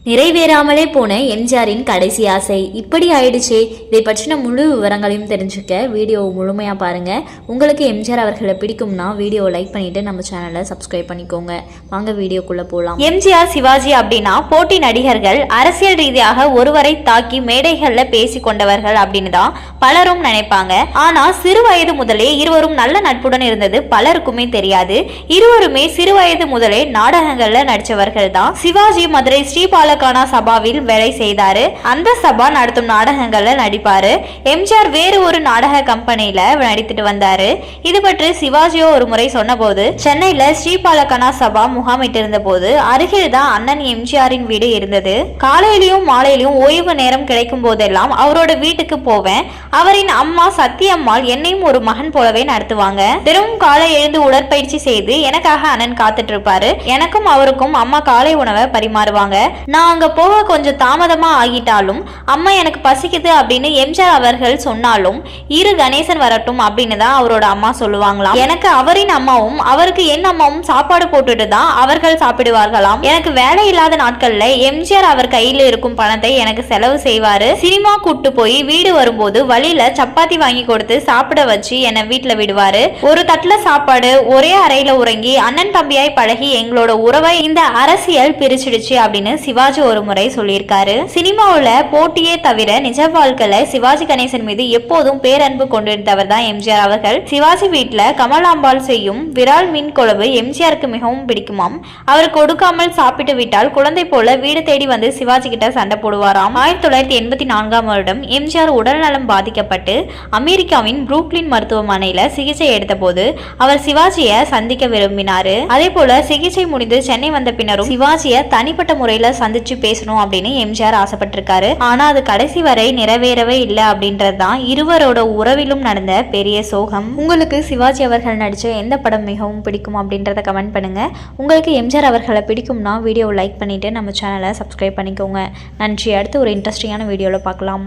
நிறைவேறாமலே போன எம்ஜிஆரின் கடைசி ஆசை இப்படி ஆயிடுச்சே. இதை பற்றின முழு விவரங்களையும் தெரிஞ்சுக்க வீடியோ முழுமையாக பாருங்கள். உங்களுக்கு எம்ஜிஆர் அவர்களை பிடிக்கும்னா வீடியோவை லைக் பண்ணிவிட்டு நம்ம சேனலை சப்ஸ்கிரைப் பண்ணிக்கோங்க. வாங்க வீடியோக்குள்ளே போகலாம். எம்ஜிஆர் சிவாஜி அப்படின்னா போட்டி நடிகர்கள், அரசியல் ரீதியாக ஒருவரை தாக்கி மேடைகளில் பேசி கொண்டவர்கள் அப்படின்னு தான் பலரும் நினைப்பாங்க. ஆனால் சிறு வயது முதலே இருவரும் நல்ல நட்புடன் இருந்தது பலருக்குமே தெரியாது. இருவருமே சிறு வயது முதலே நாடகங்களில் நடித்தவர்கள் தான். சிவாஜி மதுரை ஸ்ரீபால சபாவில் வேலை செய்தாரு. அந்த சபா நடத்தும் நாடகங்கள்ல நடிப்பாரு. எம்ஜிஆர் வேறு ஒரு நாடக கம்பெனியில நடித்துட்டு வந்தாரு. இது பற்றி சிவாஜியோ ஒரு முறை சொன்னபோது, சென்னையில ஸ்ரீபாலகனா சபா முகாமிட்டு இருந்த போது அருகில் தான் அண்ணன் எம்ஜிஆரின் வீடு இருந்தது. காலையிலும் மாலையிலும் ஓய்வு நேரம் கிடைக்கும் போதெல்லாம் அவரோட வீட்டுக்கு போவேன். அவரின் அம்மா சத்தியம்மாள் என்னையும் ஒரு மகன் போலவே நடத்துவாங்க. தினமும் காலை எழுந்து உடற்பயிற்சி செய்து எனக்காக அண்ணன் காத்துட்டு இருப்பாரு. எனக்கும் அவருக்கும் அம்மா காலை உணவை பரிமாறுவாங்க. நான் அங்க போக கொஞ்சம் தாமதமா ஆகிட்டாலும் அம்மா எனக்கு பசிக்குது அப்படின்னு எம்ஜிஆர் அவர்கள் சொன்னாலும் இரு கணேசன் வரட்டும் அப்படின்னு தான் அவரோட அம்மா சொல்லுவாங்களாம். எனக்கு அவரின் அம்மாவும் அவருக்கு என் அம்மாவும் சாப்பாடு போட்டுட்டு தான் அவர்கள் சாப்பிடுவார்களாம். எனக்கு வேலை இல்லாத நாட்கள்ல எம்ஜிஆர் அவர் கையில் இருக்கும் பணத்தை எனக்கு செலவு செய்வாரு. சினிமா கூட்டு போய் வீடு வரும்போது வழியில சப்பாத்தி வாங்கி கொடுத்து சாப்பிட வச்சு என்னை வீட்டுல விடுவாரு. ஒரு தட்டுல சாப்பாடு, ஒரே அறையில உறங்கி அண்ணன் தம்பியாய் பழகி எங்களோட உறவை இந்த அரசியல் பிரிச்சிடுச்சு அப்படின்னு சிவாஜி ஒரு முறை சொல்லியிருக்காரு. சினிமாவுல போட்டியே தவிர நிஜ வாழ்க்கையில சிவாஜி கணேசன் மீது எப்போதும் பேரன்பு கொண்டிருந்தவர் தான் எம்ஜிஆர் அவர்கள். சிவாஜி வீட்டுல கமலாம்பாள் செய்யும் விரால் மீன் குழம்பு எம்ஜிஆருக்கு மிகவும் பிடிக்குமாம். அவர் கொடுக்காமல் சாப்பிட்டு விட்டால் குழந்தை போல வீடு தேடி வந்து சிவாஜி கிட்ட சண்டை போடுவாராம். 1984 வருடம் எம்ஜிஆர் உடல் நலம் பாதிக்கப்பட்டு அமெரிக்காவின் புரூக்ளின் மருத்துவமனையில சிகிச்சை எடுத்த போது அவர் சிவாஜியை சந்திக்க விரும்பினாரு. அதே போல சிகிச்சை முடிந்து சென்னை வந்த பின்னரும் சிவாஜியை தனிப்பட்ட முறையில சந்திச்சு பேசணும் அப்படின்னு எம்ஜிஆர் ஆசைப்பட்டிருக்காரு. ஆனா அது கடைசி வரை நிறைவேறவே இல்லை அப்படின்றது தான் இருவரோட உறவிலும் நடந்த பெரிய சோகம். உங்களுக்கு சிவாஜி அவர்கள் நடிச்ச எந்த படம் மிகவும் பிடிக்கும் அப்படின்றத கமெண்ட் பண்ணுங்க. உங்களுக்கு எம்ஜிஆர் அவர்களை பிடிக்கும்னா வீடியோவை லைக் பண்ணிட்டு நம்ம சேனலை சப்ஸ்கிரைப் பண்ணிக்கோங்க. நன்றி. அடுத்து ஒரு இன்ட்ரெஸ்டிங்கான வீடியோவில் பார்க்கலாம்.